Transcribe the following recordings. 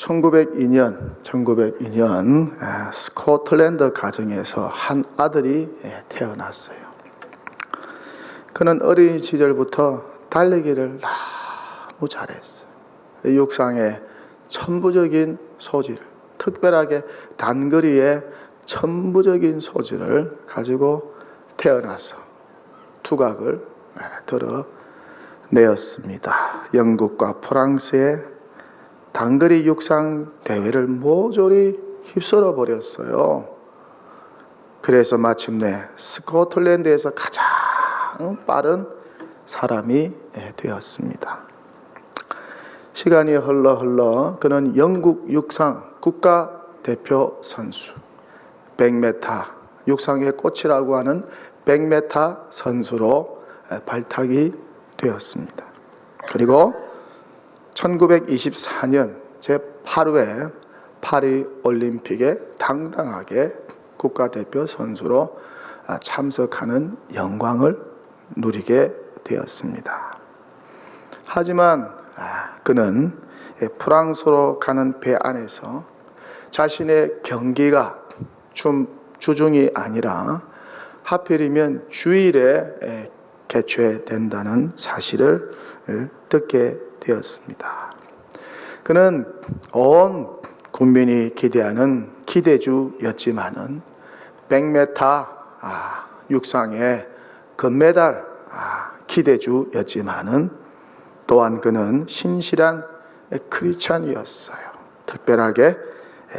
1902년 스코틀랜드 가정에서 한 아들이 태어났어요. 그는 어린 시절부터 달리기를 너무 잘했어요. 육상의 천부적인 소질, 특별하게 단거리의 천부적인 소질을 가지고 태어나서 두각을 드러내었습니다. 영국과 프랑스의 단거리 육상 대회를 모조리 휩쓸어 버렸어요. 그래서 마침내 스코틀랜드에서 가장 빠른 사람이 되었습니다. 시간이 흘러 그는 영국 육상 국가대표 선수, 100m 육상의 꽃이라고 하는 100m 선수로 발탁이 되었습니다. 그리고 1924년 제8회 파리 올림픽에 당당하게 국가대표 선수로 참석하는 영광을 누리게 되었습니다. 하지만 그는 프랑스로 가는 배 안에서 자신의 경기가 주중이 아니라 하필이면 주일에 개최된다는 사실을 듣게 되었습니다. 그는 온 국민이 기대하는 기대주였지만은 100m 육상의 금메달 기대주였지만은 또한 그는 신실한 크리스찬이었어요. 특별하게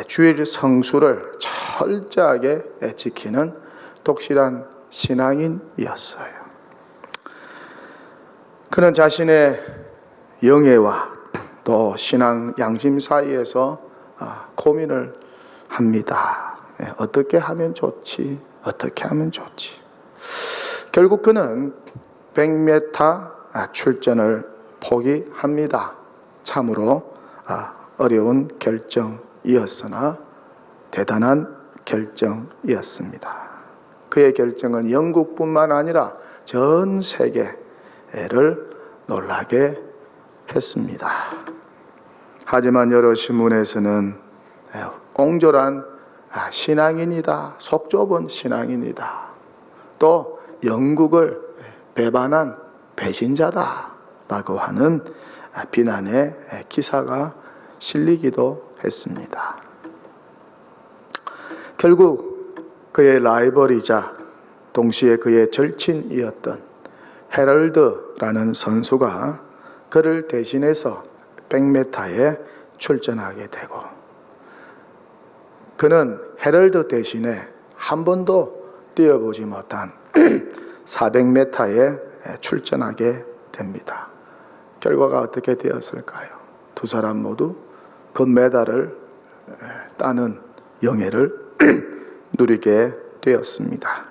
주일 성수를 철저하게 지키는 독실한 신앙인이었어요. 그는 자신의 영예와 또 신앙 양심 사이에서 고민을 합니다. 어떻게 하면 좋지? 어떻게 하면 좋지? 결국 그는 100m 출전을 포기합니다. 참으로 어려운 결정이었으나 대단한 결정이었습니다. 그의 결정은 영국뿐만 아니라 전 세계를 놀라게 했습니다. 하지만 여러 신문에서는 옹졸한 신앙인이다, 속 좁은 신앙인이다, 또 영국을 배반한 배신자다 라고 하는 비난의 기사가 실리기도 했습니다. 결국 그의 라이벌이자 동시에 그의 절친이었던 헤럴드라는 선수가 그를 대신해서 100m에 출전하게 되고, 그는 헤럴드 대신에 한 번도 뛰어보지 못한 400m에 출전하게 됩니다. 결과가 어떻게 되었을까요? 두 사람 모두 금메달을 따는 영예를 누리게 되었습니다.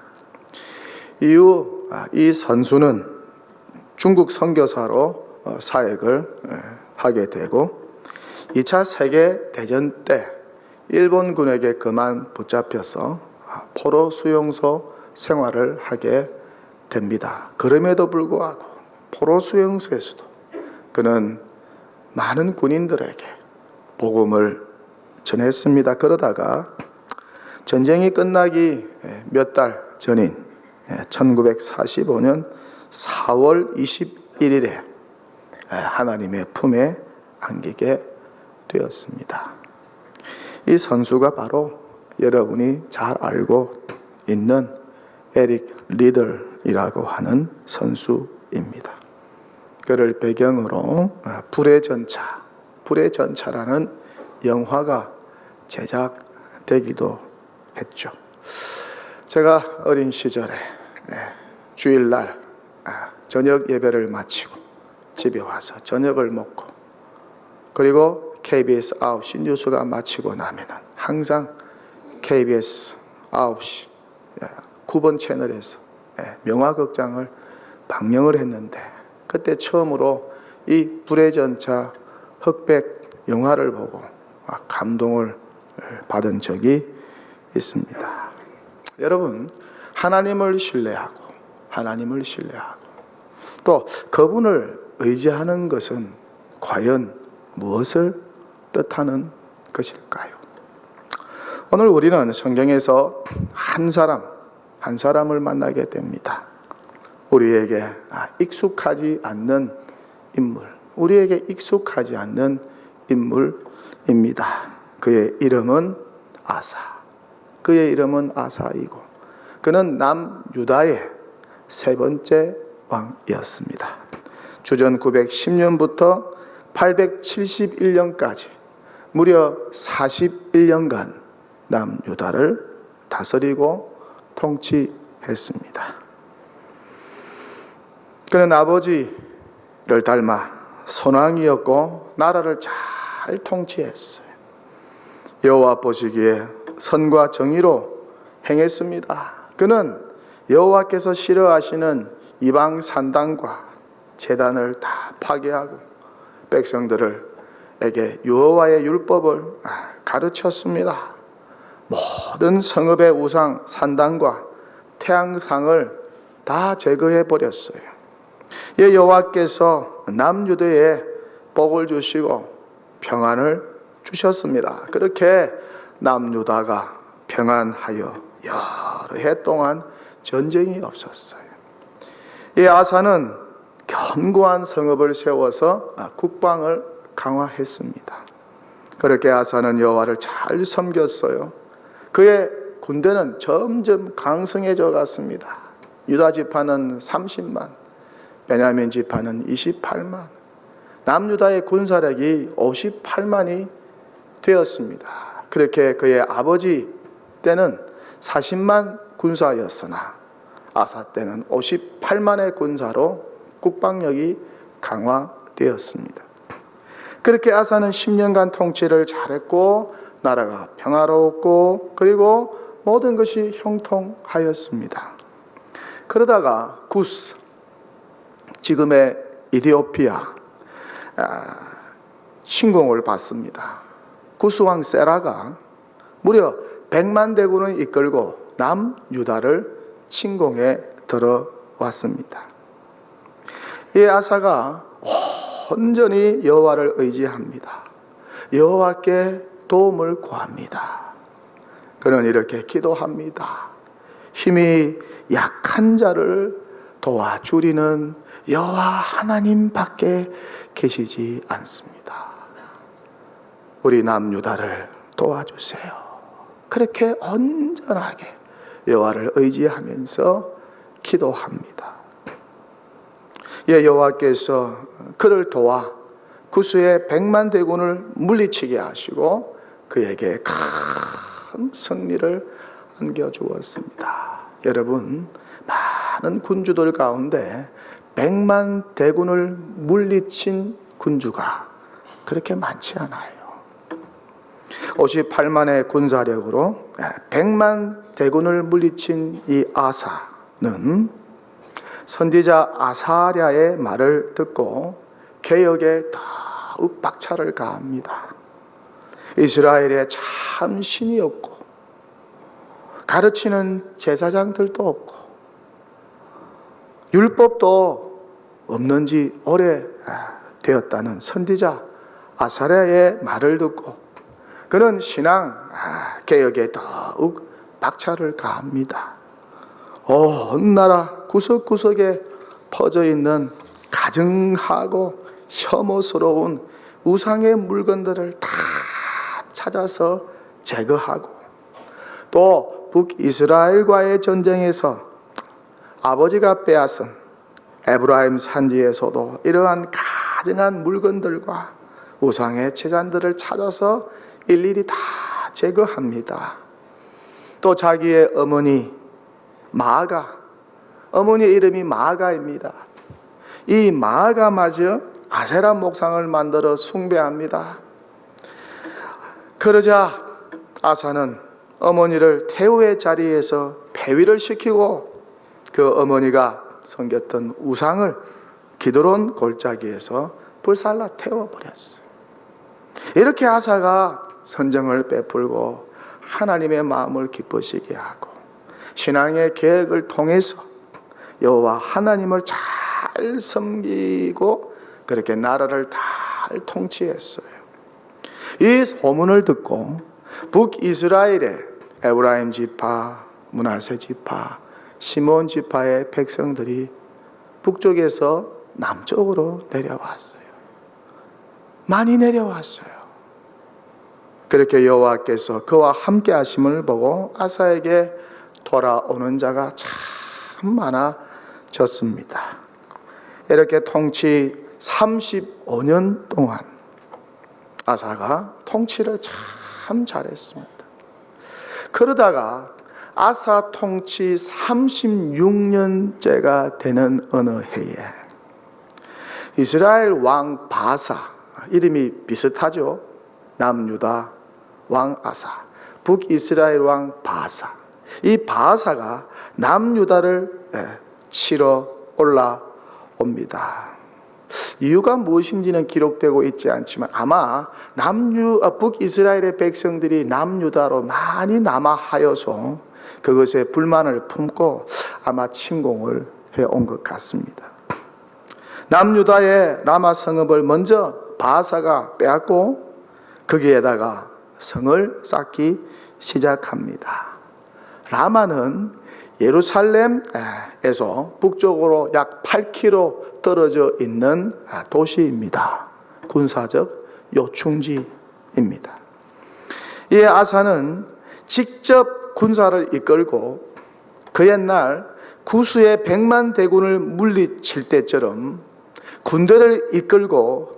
이후 이 선수는 중국 선교사로 사역을 하게 되고 2차 세계대전 때 일본군에게 그만 붙잡혀서 포로 수용소 생활을 하게 됩니다. 그럼에도 불구하고 포로 수용소에서도 그는 많은 군인들에게 복음을 전했습니다. 그러다가 전쟁이 끝나기 몇 달 전인 1945년 4월 21일에 하나님의 품에 안기게 되었습니다. 이 선수가 바로 여러분이 잘 알고 있는 에릭 리들이라고 하는 선수입니다. 그를 배경으로 불의 전차라는 영화가 제작되기도 했죠. 제가 어린 시절에 주일날 저녁 예배를 마치고 집에 와서 저녁을 먹고 그리고 KBS 9시 뉴스가 마치고 나면은 항상 KBS 9시 9번 채널에서 명화극장을 방영을 했는데 그때 처음으로 이 불의 전차 흑백 영화를 보고 감동을 받은 적이 있습니다. 여러분, 하나님을 신뢰하고 또 그분을 의지하는 것은 과연 무엇을 뜻하는 것일까요? 오늘 우리는 성경에서 한 사람을 만나게 됩니다. 우리에게 익숙하지 않는 인물, 우리에게 익숙하지 않는 인물입니다. 그의 이름은 아사. 그의 이름은 아사이고 그는 남유다의 세 번째 왕이었습니다. 주전 910년부터 871년까지 무려 41년간 남유다를 다스리고 통치했습니다. 그는 아버지를 닮아 선왕이었고 나라를 잘 통치했어요. 여호와 보시기에 선과 정의로 행했습니다. 그는 여호와께서 싫어하시는 이방 산당과 제단을 다 파괴하고 백성들에게 여호와의 율법을 가르쳤습니다. 모든 성읍의 우상 산당과 태양상을 다 제거해 버렸어요. 여호와께서 남유다에 복을 주시고 평안을 주셨습니다. 그렇게 남유다가 평안하여 여러 해 동안 전쟁이 없었어요. 이 아사는 견고한 성읍을 세워서 국방을 강화했습니다. 그렇게 아사는 여호와를 잘 섬겼어요. 그의 군대는 점점 강성해져 갔습니다. 유다 지파는 30만, 베냐민 지파는 28만, 남유다의 군사력이 58만이 되었습니다. 그렇게 그의 아버지 때는 40만 군사였으나 아사 때는 58만의 군사로 국방력이 강화되었습니다. 그렇게 아사는 10년간 통치를 잘했고 나라가 평화로웠고 그리고 모든 것이 형통하였습니다. 그러다가 구스, 지금의 이디오피아 침공을 받습니다. 구스 왕 세라가 무려 100만 대군을 이끌고 남유다를 침공해 들어왔습니다. 이 아사가 온전히 여호와를 의지합니다. 여호와께 도움을 구합니다. 그는 이렇게 기도합니다. 힘이 약한 자를 도와주리는 여호와 하나님밖에 계시지 않습니다. 우리 남유다를 도와주세요. 그렇게 온전하게 여호와를 의지하면서 기도합니다. 여호와께서 그를 도와 구스의 100만 대군을 물리치게 하시고 그에게 큰 승리를 안겨주었습니다. 여러분, 많은 군주들 가운데 100만 대군을 물리친 군주가 그렇게 많지 않아요. 58만의 군사력으로 100만 대군을 물리친 이 아사는 선지자 아사랴의 말을 듣고 개혁에 더욱 박차를 가합니다. 이스라엘에 참 신이 없고 가르치는 제사장들도 없고 율법도 없는 지 오래 되었다는 선지자 아사랴의 말을 듣고 그는 신앙 개혁에 더욱 박차를 가합니다. 온 나라 구석구석에 퍼져 있는 가증하고 혐오스러운 우상의 물건들을 다 찾아서 제거하고 또 북이스라엘과의 전쟁에서 아버지가 빼앗은 에브라임 산지에서도 이러한 가증한 물건들과 우상의 제단들을 찾아서 일일이 다 제거합니다. 또 자기의 어머니 마아가, 어머니 이름이 마아가입니다. 이 마아가마저 아세라 목상을 만들어 숭배합니다. 그러자 아사는 어머니를 태우의 자리에서 폐위를 시키고 그 어머니가 섬겼던 우상을 기드론 골짜기에서 불살라 태워버렸어요. 이렇게 아사가 선정을 베풀고 하나님의 마음을 기쁘시게 하고 신앙의 계획을 통해서 여호와 하나님을 잘 섬기고 그렇게 나라를 잘 통치했어요. 이 소문을 듣고 북이스라엘의 에브라임 지파, 므낫세 지파, 시몬 지파의 백성들이 북쪽에서 남쪽으로 내려왔어요. 많이 내려왔어요. 그렇게 여호와께서 그와 함께 하심을 보고 아사에게 돌아오는 자가 참 많아졌습니다. 이렇게 통치 35년 동안 아사가 통치를 참 잘했습니다. 그러다가 아사 통치 36년째가 되는 어느 해에 이스라엘 왕 바사, 이름이 비슷하죠. 남유다 왕 아사, 북이스라엘 왕 바사. 이 바사가 남유다를 치러 올라옵니다. 이유가 무엇인지는 기록되고 있지 않지만 아마 북이스라엘의 백성들이 남유다로 많이 남아하여서 그것에 불만을 품고 아마 침공을 해온 것 같습니다. 남유다의 라마 성읍을 먼저 바사가 빼앗고 거기에다가 성을 쌓기 시작합니다. 라마는 예루살렘에서 북쪽으로 약 8km 떨어져 있는 도시입니다. 군사적 요충지입니다. 이 아사는 직접 군사를 이끌고 그 옛날 구스의 100만 대군을 물리칠 때처럼 군대를 이끌고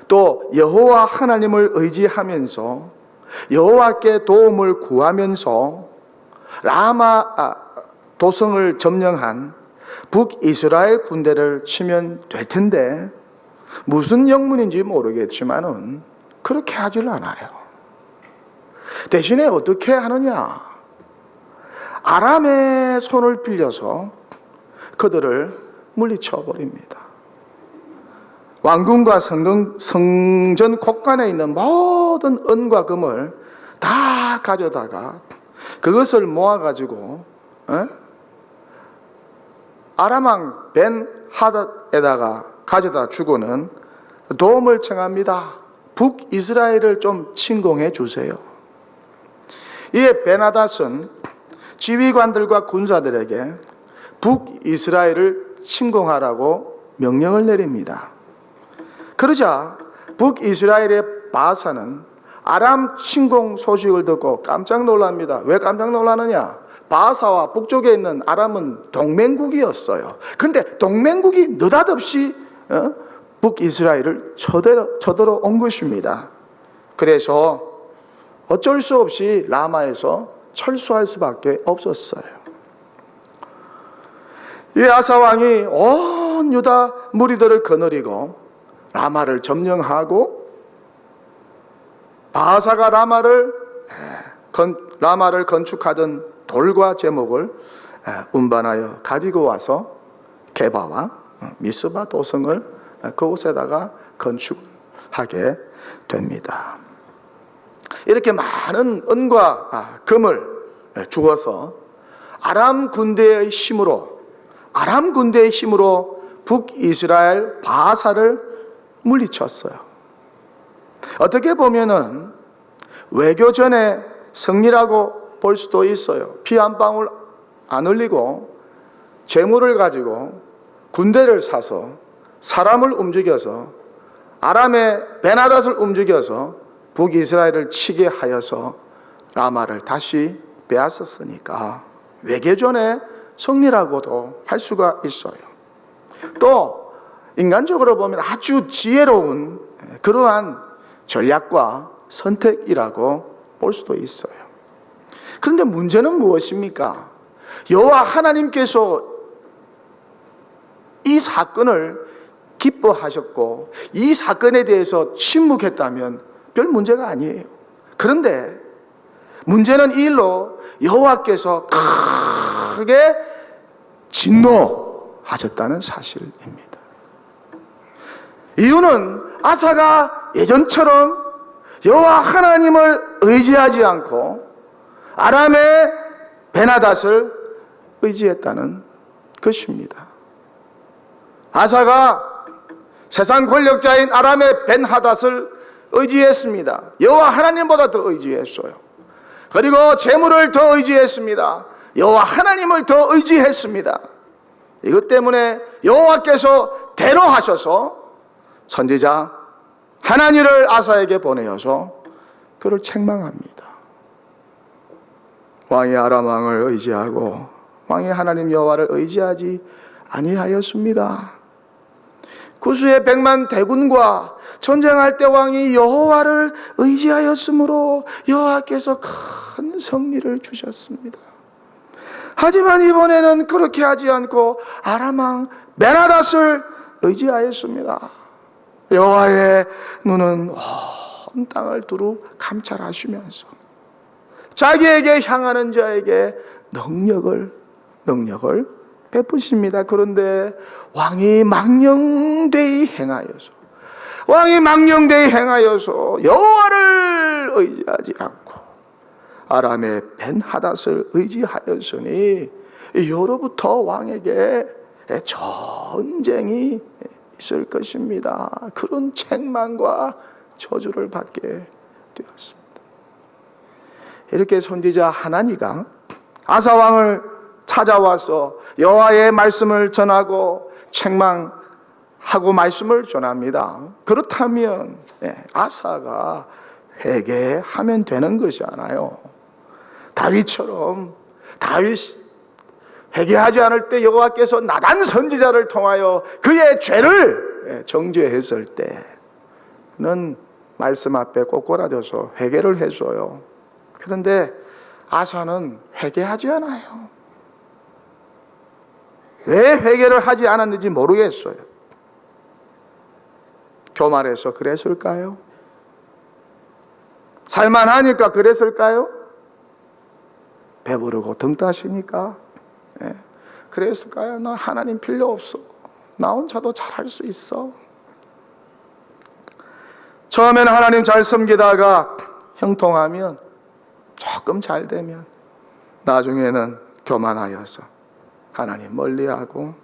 또 여호와 하나님을 의지하면서 여호와께 도움을 구하면서 라마 도성을 점령한 북이스라엘 군대를 치면 될 텐데 무슨 영문인지 모르겠지만은 그렇게 하질 않아요. 대신에 어떻게 하느냐? 아람의 손을 빌려서 그들을 물리쳐 버립니다. 왕궁과 성전 곳간에 있는 모든 은과 금을 다 가져다가 그것을 모아가지고 아람왕 벤 하닷에다가 가져다 주고는 도움을 청합니다. 북이스라엘을 좀 침공해 주세요. 이에 벤 하닷은 지휘관들과 군사들에게 북이스라엘을 침공하라고 명령을 내립니다. 그러자 북이스라엘의 바사는 아람 침공 소식을 듣고 깜짝 놀랍니다. 왜 깜짝 놀라느냐? 바사와 북쪽에 있는 아람은 동맹국이었어요. 근데 동맹국이 느닷없이 북이스라엘을 쳐들어 온 것입니다. 그래서 어쩔 수 없이 라마에서 철수할 수밖에 없었어요. 이 아사 왕이 온 유다 무리들을 거느리고 라마를 점령하고 바사가 라마를 건축하던 돌과 제목을 운반하여 가지고 와서 게바와 미스바 도성을 그곳에다가 건축하게 됩니다. 이렇게 많은 은과 금을 주어서 아람 군대의 힘으로 북이스라엘 바사를 물리쳤어요. 어떻게 보면은 외교전의 승리라고 볼 수도 있어요. 피 한 방울 안 흘리고 재물을 가지고 군대를 사서 사람을 움직여서 아람의 베나닷을 움직여서 북이스라엘을 치게 하여서 라마를 다시 빼앗았으니까 외교전의 승리라고도 할 수가 있어요. 또 인간적으로 보면 아주 지혜로운 그러한 전략과 선택이라고 볼 수도 있어요. 그런데 문제는 무엇입니까? 여호와 하나님께서 이 사건을 기뻐하셨고 이 사건에 대해서 침묵했다면 별 문제가 아니에요. 그런데 문제는 이 일로 여호와께서 크게 진노하셨다는 사실입니다. 이유는 아사가 예전처럼 여호와 하나님을 의지하지 않고 아람의 베나닷을 의지했다는 것입니다. 아사가 세상 권력자인 아람의 벤하닷을 의지했습니다. 여호와 하나님보다 더 의지했어요. 그리고 재물을 더 의지했습니다. 여호와 하나님을 더 의지했습니다. 이것 때문에 여호와께서 대노하셔서 선지자 하나니를 아사에게 보내어서 그를 책망합니다. 왕이 아람 왕을 의지하고 왕이 하나님 여호와를 의지하지 아니하였습니다. 구수의 100만 대군과 전쟁할 때 왕이 여호와를 의지하였으므로 여호와께서 큰 승리를 주셨습니다. 하지만 이번에는 그렇게 하지 않고 아람 왕 베나닷을 의지하였습니다. 여호와의 눈은 온 땅을 두루 감찰하시면서 자기에게 향하는 자에게 능력을 베푸십니다. 그런데 왕이 망령되이 행하여서 여호와를 의지하지 않고 아람의 벤하닷을 의지하였으니 이후로부터 왕에게 전쟁이 있을 것입니다. 그런 책망과 저주를 받게 되었습니다. 이렇게 선지자 하나니가 아사 왕을 찾아와서 여호와의 말씀을 전하고 책망하고 말씀을 전합니다. 그렇다면 아사가 회개하면 되는 것이 아니에요. 다윗처럼 다윗 회개하지 않을 때 여호와께서 나단 선지자를 통하여 그의 죄를 정죄했을 때는 말씀 앞에 꼬꾸라져서 회개를 해줘요. 그런데 아사는 회개하지 않아요. 왜 회개를 하지 않았는지 모르겠어요. 교만해서 그랬을까요? 살만하니까 그랬을까요? 배부르고 등 따시니까 그랬을까요? 나 하나님 필요 없어. 나 혼자도 잘할 수 있어. 처음에는 하나님 잘 섬기다가 형통하면 조금 잘 되면 나중에는 교만하여서 하나님 멀리하고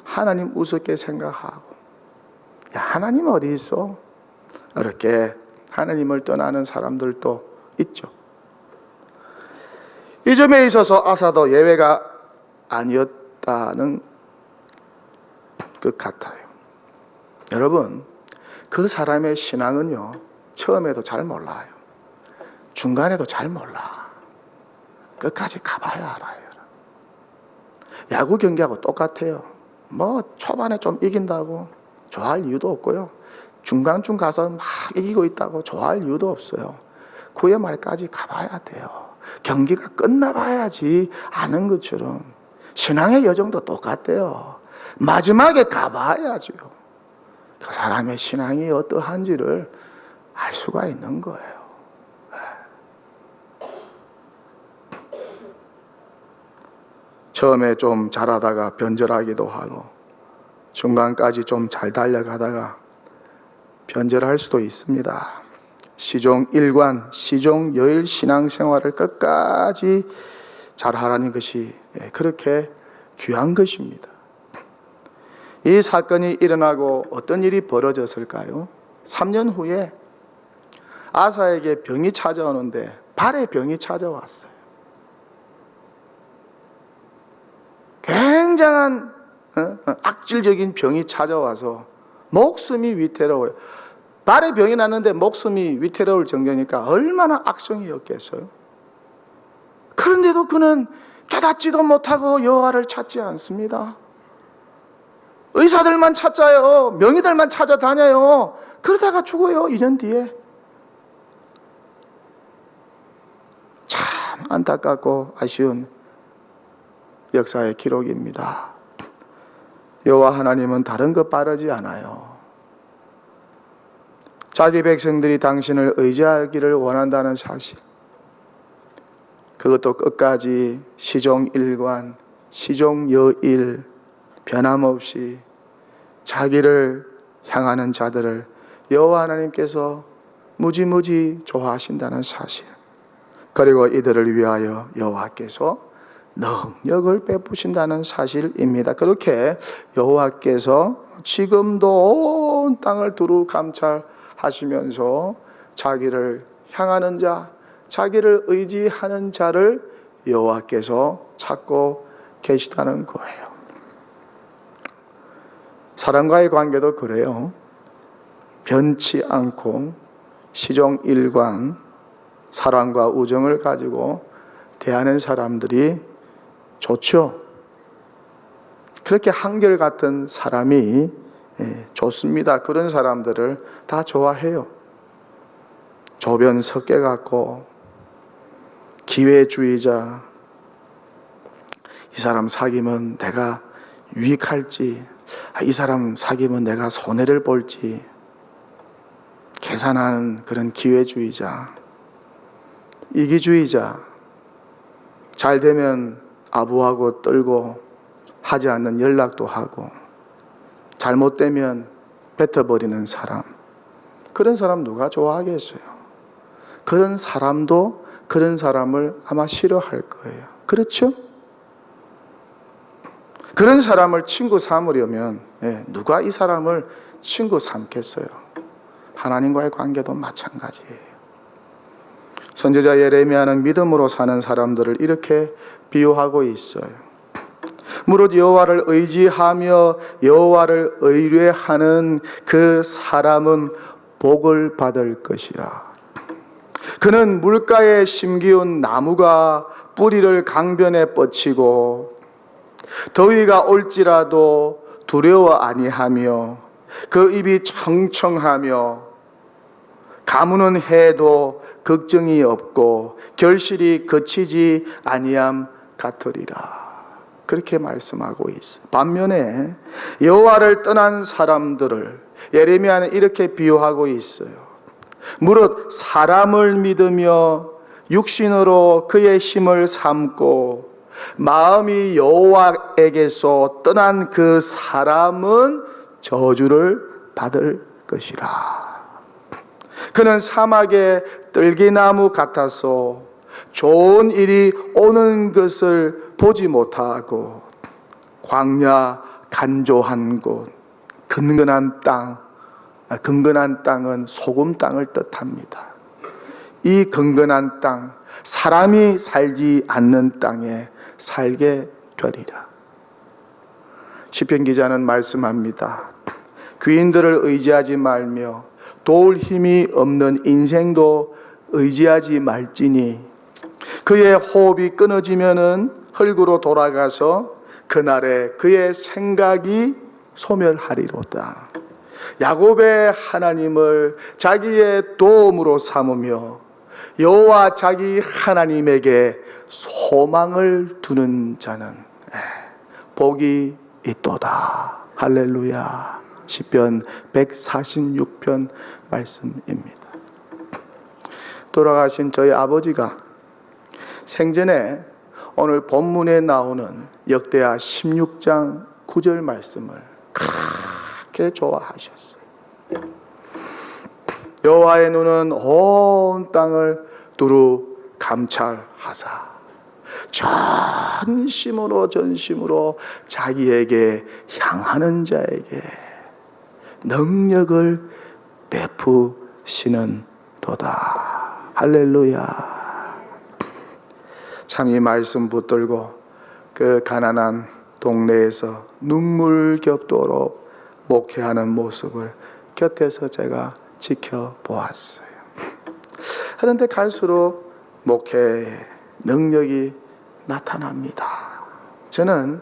하나님 우습게 생각하고 야 하나님 어디 있어? 이렇게 하나님을 떠나는 사람들도 있죠. 이 점에 있어서 아사도 예외가 아니었다는 것 같아요. 여러분 그 사람의 신앙은요 처음에도 잘 몰라요. 중간에도 잘 몰라. 끝까지 가봐야 알아요. 야구 경기하고 똑같아요. 뭐 초반에 좀 이긴다고 좋아할 이유도 없고요. 중간쯤 가서 막 이기고 있다고 좋아할 이유도 없어요. 9회 말까지 가봐야 돼요. 경기가 끝나봐야지 아는 것처럼 신앙의 여정도 똑같대요. 마지막에 가봐야죠. 그 사람의 신앙이 어떠한지를 알 수가 있는 거예요. 처음에 좀 잘하다가 변절하기도 하고 중간까지 좀 잘 달려가다가 변절할 수도 있습니다. 시종 일관, 시종 여일 신앙생활을 끝까지 잘하라는 것이 그렇게 귀한 것입니다. 이 사건이 일어나고 어떤 일이 벌어졌을까요? 3년 후에 아사에게 병이 찾아오는데 발에 병이 찾아왔어요. 굉장한 악질적인 병이 찾아와서 목숨이 위태로워요. 발에 병이 났는데 목숨이 위태로울 정도니까 얼마나 악성이었겠어요. 그런데도 그는 깨닫지도 못하고 여호와를 찾지 않습니다. 의사들만 찾아요. 명의들만 찾아다녀요. 그러다가 죽어요. 2년 뒤에. 참 안타깝고 아쉬운 역사의 기록입니다. 여호와 하나님은 다른 것 바라지 않아요. 자기 백성들이 당신을 의지하기를 원한다는 사실, 그것도 끝까지 시종일관, 시종여일 변함없이 자기를 향하는 자들을 여호와 하나님께서 무지무지 좋아하신다는 사실, 그리고 이들을 위하여 여호와께서 능력을 베푸신다는 사실입니다. 그렇게 여호와께서 지금도 온 땅을 두루 감찰하고 하시면서 자기를 향하는 자, 자기를 의지하는 자를 여호와께서 찾고 계시다는 거예요. 사람과의 관계도 그래요. 변치 않고 시종일관 사랑과 우정을 가지고 대하는 사람들이 좋죠. 그렇게 한결같은 사람이 좋습니다. 그런 사람들을 다 좋아해요. 조변 섞여 갖고 기회주의자, 이 사람 사귀면 내가 유익할지, 이 사람 사귀면 내가 손해를 볼지 계산하는 그런 기회주의자, 이기주의자, 잘 되면 아부하고 떨고 하지 않는 연락도 하고 잘못되면 뱉어버리는 사람, 그런 사람 누가 좋아하겠어요? 그런 사람도 그런 사람을 아마 싫어할 거예요. 그렇죠? 그런 사람을 친구 삼으려면 누가 이 사람을 친구 삼겠어요? 하나님과의 관계도 마찬가지예요. 선지자 예레미야는 믿음으로 사는 사람들을 이렇게 비유하고 있어요. 무릇 여호와를 의지하며 여호와를 의뢰하는 그 사람은 복을 받을 것이라. 그는 물가에 심기운 나무가 뿌리를 강변에 뻗치고 더위가 올지라도 두려워 아니하며 그 입이 청청하며 가무는 해도 걱정이 없고 결실이 그치지 아니함 같으리라. 그렇게 말씀하고 있어요. 반면에 여호와를 떠난 사람들을 예레미야는 이렇게 비유하고 있어요. 무릇 사람을 믿으며 육신으로 그의 힘을 삼고 마음이 여호와에게서 떠난 그 사람은 저주를 받을 것이라. 그는 사막의 떨기나무 같아서 좋은 일이 오는 것을 보지 못하고 광야 간조한 곳, 근근한 땅, 근근한 땅은 소금 땅을 뜻합니다. 이 근근한 땅, 사람이 살지 않는 땅에 살게 되리라. 시편 기자는 말씀합니다. 귀인들을 의지하지 말며 도울 힘이 없는 인생도 의지하지 말지니 그의 호흡이 끊어지면은 흙으로 돌아가서 그날에 그의 생각이 소멸하리로다. 야곱의 하나님을 자기의 도움으로 삼으며 여호와 자기 하나님에게 소망을 두는 자는 복이 있도다. 할렐루야. 시편 146편 말씀입니다. 돌아가신 저희 아버지가 생전에 오늘 본문에 나오는 역대하 16장 9절 말씀을 그렇게 좋아하셨어요. 여호와의 눈은 온 땅을 두루 감찰하사 전심으로 자기에게 향하는 자에게 능력을 베푸시는 도다. 할렐루야. 참 이 말씀 붙들고 그 가난한 동네에서 눈물 겹도록 목회하는 모습을 곁에서 제가 지켜보았어요. 그런데 갈수록 목회의 능력이 나타납니다. 저는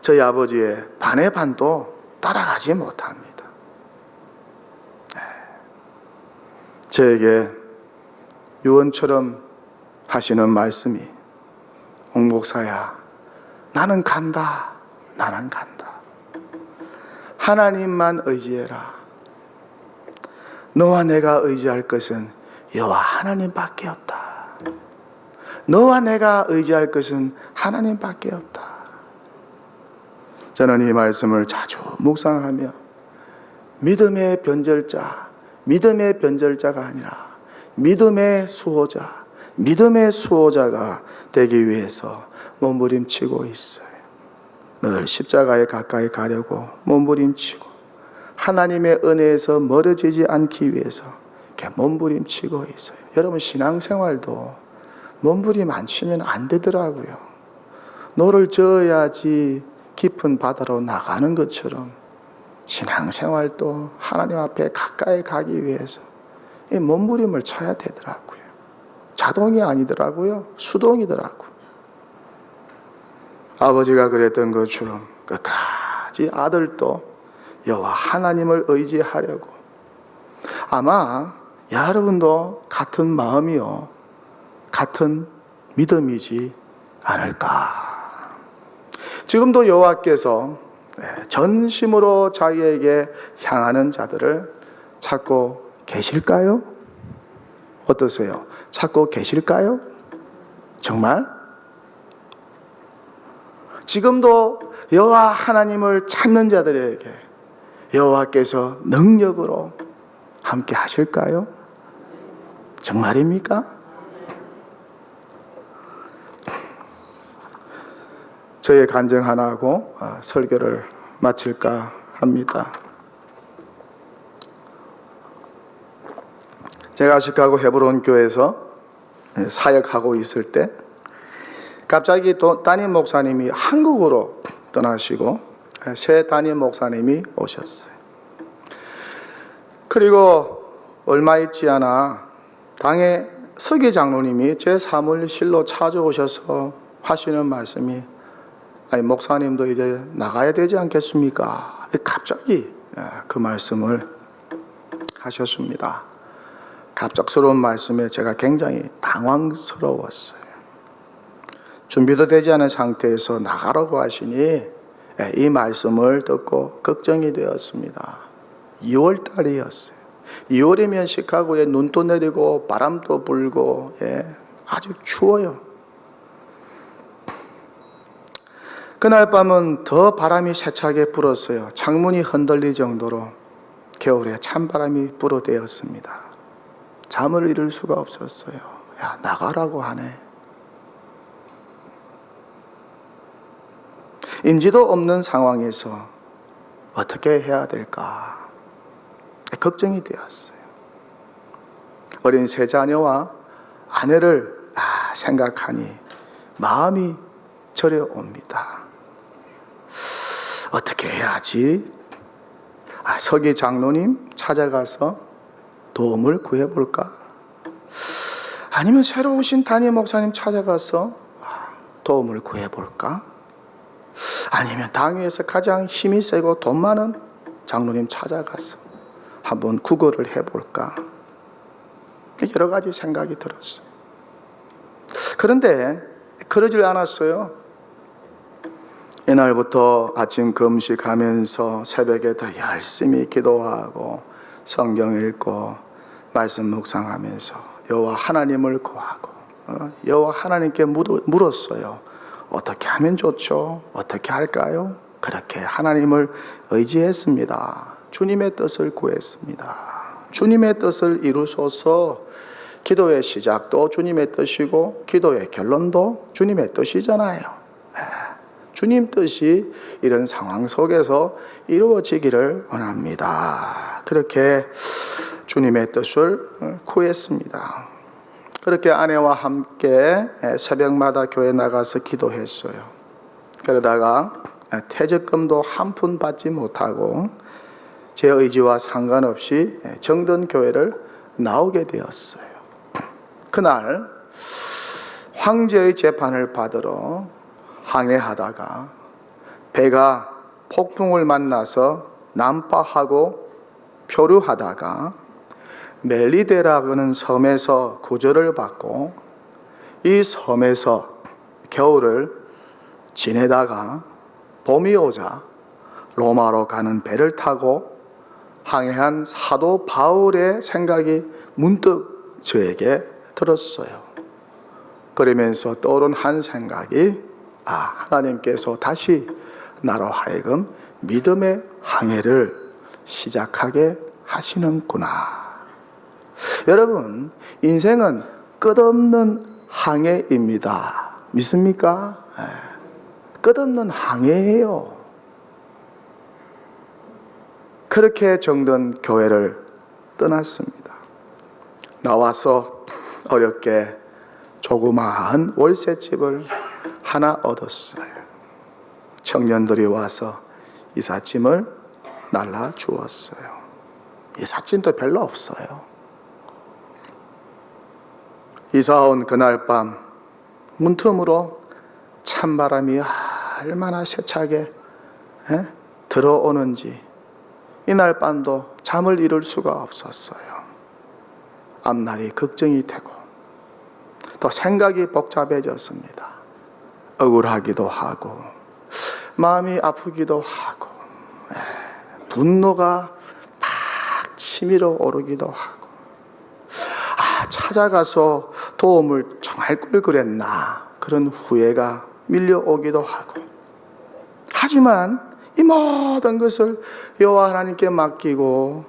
저희 아버지의 반의 반도 따라가지 못합니다. 저에게 유언처럼 하시는 말씀이, 옥 목사야, 나는 간다. 하나님만 의지해라. 너와 내가 의지할 것은 여호와 하나님밖에 없다. 너와 내가 의지할 것은 하나님밖에 없다. 저는 이 말씀을 자주 묵상하며 믿음의 변절자가 아니라 믿음의 수호자가 되기 위해서 몸부림치고 있어요. 늘 십자가에 가까이 가려고 몸부림치고 하나님의 은혜에서 멀어지지 않기 위해서 이렇게 몸부림치고 있어요. 여러분 신앙생활도 몸부림 안 치면 안 되더라고요. 노를 저어야지 깊은 바다로 나가는 것처럼 신앙생활도 하나님 앞에 가까이 가기 위해서 이 몸부림을 쳐야 되더라고요. 자동이 아니더라고요. 수동이더라고요. 아버지가 그랬던 것처럼 끝까지 아들도 여호와 하나님을 의지하려고 아마 여러분도 같은 마음이요 같은 믿음이지 않을까. 지금도 여호와께서 전심으로 자기에게 향하는 자들을 찾고 계실까요? 어떠세요? 찾고 계실까요? 정말? 지금도 여호와 하나님을 찾는 자들에게 여호와께서 능력으로 함께 하실까요? 정말입니까? 저의 간증 하나 하고 설교를 마칠까 합니다. 제가 시카고 헤브론 교회에서 사역하고 있을 때 갑자기 담임 목사님이 한국으로 떠나시고 새 담임 목사님이 오셨어요. 그리고 얼마 있지 않아 당의 서기 장로님이 제 사무실로 찾아오셔서 하시는 말씀이 아니 목사님도 이제 나가야 되지 않겠습니까? 갑자기 그 말씀을 하셨습니다. 갑작스러운 말씀에 제가 굉장히 당황스러웠어요. 준비도 되지 않은 상태에서 나가라고 하시니 이 말씀을 듣고 걱정이 되었습니다. 2월 달이었어요. 2월이면 시카고에 눈도 내리고 바람도 불고 아주 추워요. 그날 밤은 더 바람이 세차게 불었어요. 창문이 흔들릴 정도로 겨울에 찬바람이 불어대었습니다. 잠을 이룰 수가 없었어요. 야, 나가라고 하네. 임지도 없는 상황에서 어떻게 해야 될까? 걱정이 되었어요. 어린 세 자녀와 아내를 생각하니 마음이 저려옵니다. 어떻게 해야지? 서기 장로님 찾아가서 도움을 구해볼까? 아니면 새로 오신 담임 목사님 찾아가서 도움을 구해볼까? 아니면 당회에서 가장 힘이 세고 돈 많은 장로님 찾아가서 한번 구걸을 해볼까? 여러 가지 생각이 들었어요. 그런데 그러질 않았어요. 이날부터 아침 금식하면서 새벽에 더 열심히 기도하고 성경 읽고 말씀 묵상하면서 여호와 하나님을 구하고 여호와 하나님께 물었어요. 어떻게 하면 좋죠? 어떻게 할까요? 그렇게 하나님을 의지했습니다. 주님의 뜻을 구했습니다. 주님의 뜻을 이루소서. 기도의 시작도 주님의 뜻이고 기도의 결론도 주님의 뜻이잖아요. 주님 뜻이 이런 상황 속에서 이루어지기를 원합니다. 그렇게 주님의 뜻을 구했습니다. 그렇게 아내와 함께 새벽마다 교회 나가서 기도했어요. 그러다가 퇴직금도 한 푼 받지 못하고 제 의지와 상관없이 정든 교회를 나오게 되었어요. 그날 황제의 재판을 받으러 항해하다가 배가 폭풍을 만나서 난파하고 표류하다가 멜리데라는 섬에서 구조를 받고 이 섬에서 겨울을 지내다가 봄이 오자 로마로 가는 배를 타고 항해한 사도 바울의 생각이 문득 저에게 들었어요. 그러면서 떠오른 한 생각이 하나님께서 다시 나로 하여금 믿음의 항해를 시작하게 하시는구나. 여러분, 인생은 끝없는 항해입니다. 믿습니까? 끝없는 항해예요. 그렇게 정든 교회를 떠났습니다. 나와서 어렵게 조그마한 월세집을 하나 얻었어요. 청년들이 와서 이삿짐을 날라주었어요. 이삿짐도 별로 없어요. 이사온 그날 밤 문틈으로 찬바람이 얼마나 세차게 들어오는지 이날 밤도 잠을 이룰 수가 없었어요. 앞날이 걱정이 되고 또 생각이 복잡해졌습니다. 억울하기도 하고 마음이 아프기도 하고 분노가 막 치밀어 오르기도 하고 찾아가서 도움을 청할 걸 그랬나 그런 후회가 밀려오기도 하고 하지만 이 모든 것을 여호와 하나님께 맡기고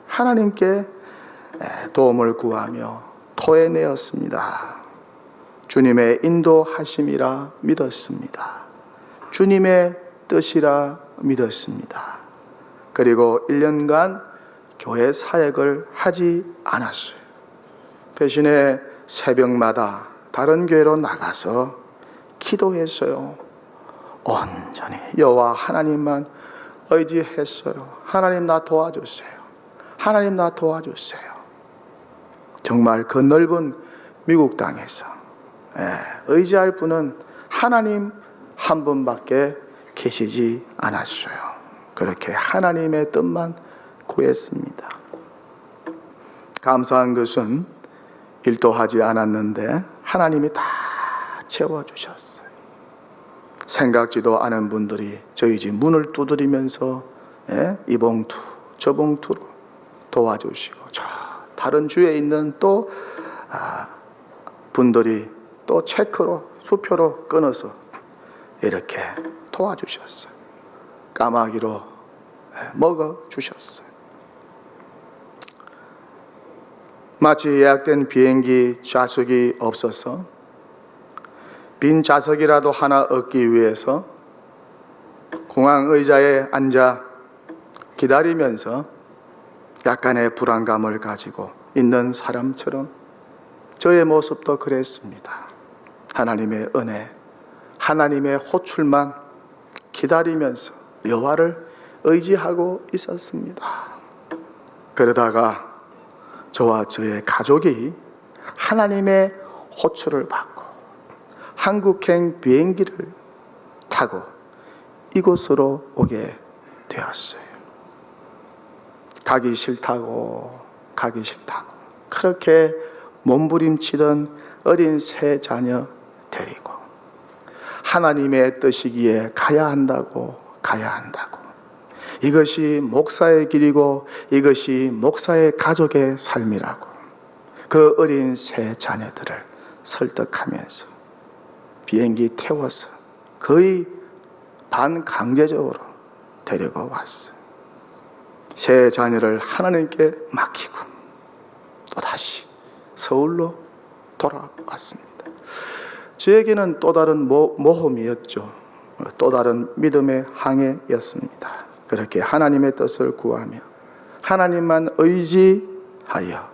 하나님께 도움을 구하며 토해내었습니다. 주님의 인도하심이라 믿었습니다. 주님의 뜻이라 믿었습니다. 그리고 1년간 교회 사역을 하지 않았어요. 대신에 새벽마다 다른 교회로 나가서 기도했어요. 온전히 여호와 하나님만 의지했어요. 하나님 나 도와주세요. 하나님 나 도와주세요. 정말 그 넓은 미국 땅에서 의지할 분은 하나님 한 분밖에 계시지 않았어요. 그렇게 하나님의 뜻만 구했습니다. 감사한 것은 일도 하지 않았는데 하나님이 다 채워주셨어요. 생각지도 않은 분들이 저희 집 문을 두드리면서 이 봉투 저 봉투로 도와주시고 저 다른 주에 있는 또 분들이 또 체크로 수표로 끊어서 이렇게 도와주셨어요. 까마귀로 먹어주셨어요. 마치 예약된 비행기 좌석이 없어서 빈 좌석이라도 하나 얻기 위해서 공항 의자에 앉아 기다리면서 약간의 불안감을 가지고 있는 사람처럼 저의 모습도 그랬습니다. 하나님의 은혜, 하나님의 호출만 기다리면서 여호와를 의지하고 있었습니다. 그러다가 저와 저의 가족이 하나님의 호출을 받고 한국행 비행기를 타고 이곳으로 오게 되었어요. 가기 싫다고 그렇게 몸부림치던 어린 세 자녀 데리고 하나님의 뜻이기에 가야 한다고 이것이 목사의 길이고 이것이 목사의 가족의 삶이라고 그 어린 세 자녀들을 설득하면서 비행기 태워서 거의 반강제적으로 데리고 왔어요. 세 자녀를 하나님께 맡기고 또다시 서울로 돌아왔습니다. 저에게는 또 다른 모험이었죠. 또 다른 믿음의 항해였습니다. 그렇게 하나님의 뜻을 구하며 하나님만 의지하여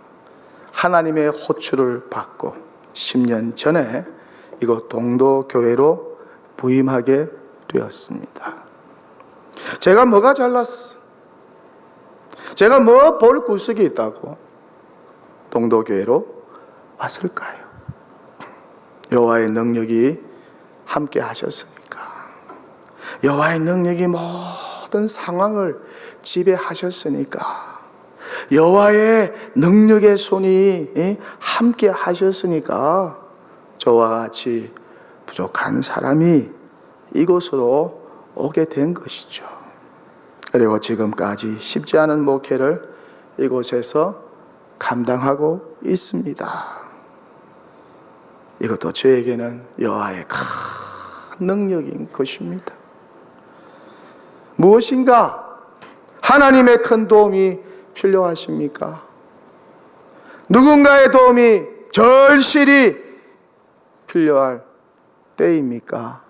하나님의 호출을 받고 10년 전에 이곳 동도교회로 부임하게 되었습니다. 제가 뭐가 잘났어? 제가 뭐 볼 구석이 있다고 동도교회로 왔을까요? 여호와의 능력이 함께 하셨으니까. 여호와의 능력이 모든 상황을 지배하셨으니까. 여호와의 능력의 손이 함께 하셨으니까 저와 같이 부족한 사람이 이곳으로 오게 된 것이죠. 그리고 지금까지 쉽지 않은 목회를 이곳에서 감당하고 있습니다. 이것도 저에게는 여호와의 큰 능력인 것입니다. 무엇인가 하나님의 큰 도움이 필요하십니까? 누군가의 도움이 절실히 필요할 때입니까?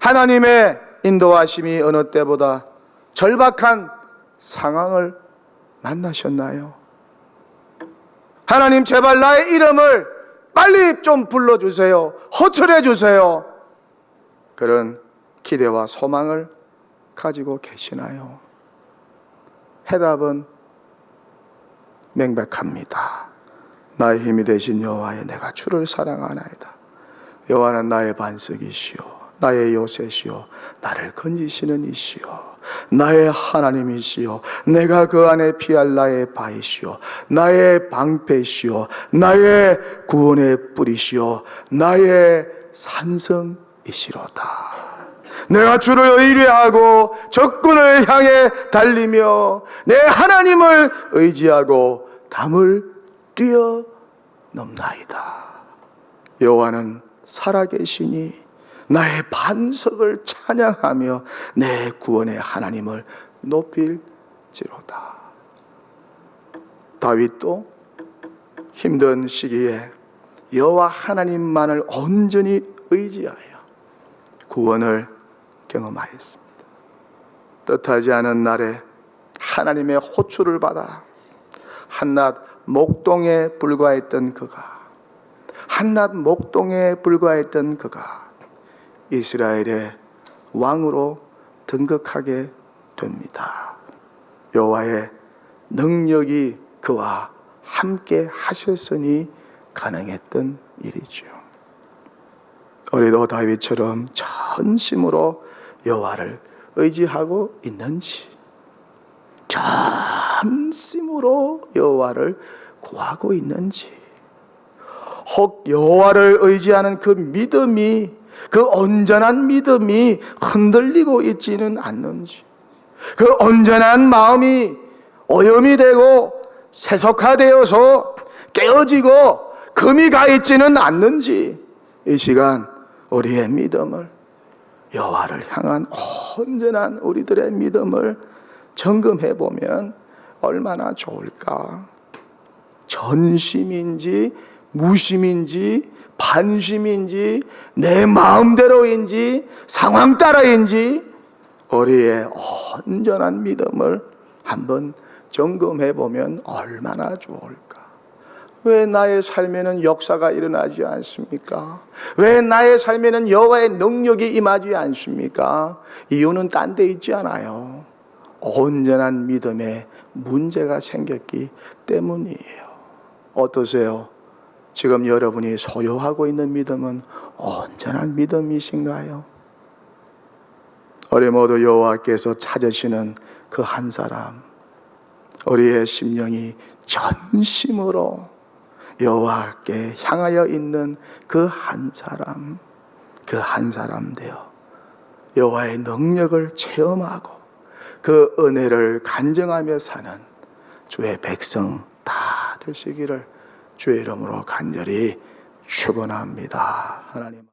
하나님의 인도하심이 어느 때보다 절박한 상황을 만나셨나요? 하나님, 제발 나의 이름을 빨리 좀 불러주세요. 호출해 주세요. 그런 기대와 소망을 가지고 계시나요? 해답은 명백합니다. 나의 힘이 되신 여호와여, 내가 주를 사랑하나이다. 여호와는 나의 반석이시오, 나의 요새시오, 나를 건지시는 이시오, 나의 하나님이시오, 내가 그 안에 피할 나의 바위시오, 나의 방패시오, 나의 구원의 뿌리시오, 나의 산성이시로다. 내가 주를 의뢰하고 적군을 향해 달리며 내 하나님을 의지하고 담을 뛰어넘나이다. 여호와는 살아계시니 나의 반석을 찬양하며 내 구원의 하나님을 높일지로다. 다윗도 힘든 시기에 여호와 하나님만을 온전히 의지하여 구원을 경험하였습니다. 뜻하지 않은 날에 하나님의 호출을 받아 한낱 목동에 불과했던 그가 이스라엘의 왕으로 등극하게 됩니다. 여호와의 능력이 그와 함께 하셨으니 가능했던 일이죠. 우리도 다윗처럼 전심으로 여호와를 의지하고 있는지, 전심으로 여호와를 구하고 있는지, 혹 여호와를 의지하는 그 믿음이, 그 온전한 믿음이 흔들리고 있지는 않는지, 그 온전한 마음이 오염이 되고 세속화되어서 깨어지고 금이 가 있지는 않는지, 이 시간 우리의 믿음을, 여호와를 향한 온전한 우리들의 믿음을 점검해 보면 얼마나 좋을까. 전심인지 무심인지 반심인지 내 마음대로인지 상황 따라인지 우리의 온전한 믿음을 한번 점검해 보면 얼마나 좋을까. 왜 나의 삶에는 역사가 일어나지 않습니까? 왜 나의 삶에는 여호와의 능력이 임하지 않습니까? 이유는 딴 데 있지 않아요. 온전한 믿음에 문제가 생겼기 때문이에요. 어떠세요? 지금 여러분이 소유하고 있는 믿음은 온전한 믿음이신가요? 우리 모두 여호와께서 찾으시는 그 한 사람, 우리의 심령이 전심으로 여호와께 향하여 있는 그 한 사람 되어 여호와의 능력을 체험하고 그 은혜를 간증하며 사는 주의 백성 다 되시기를 주의 이름으로 간절히 축원합니다. 하나님.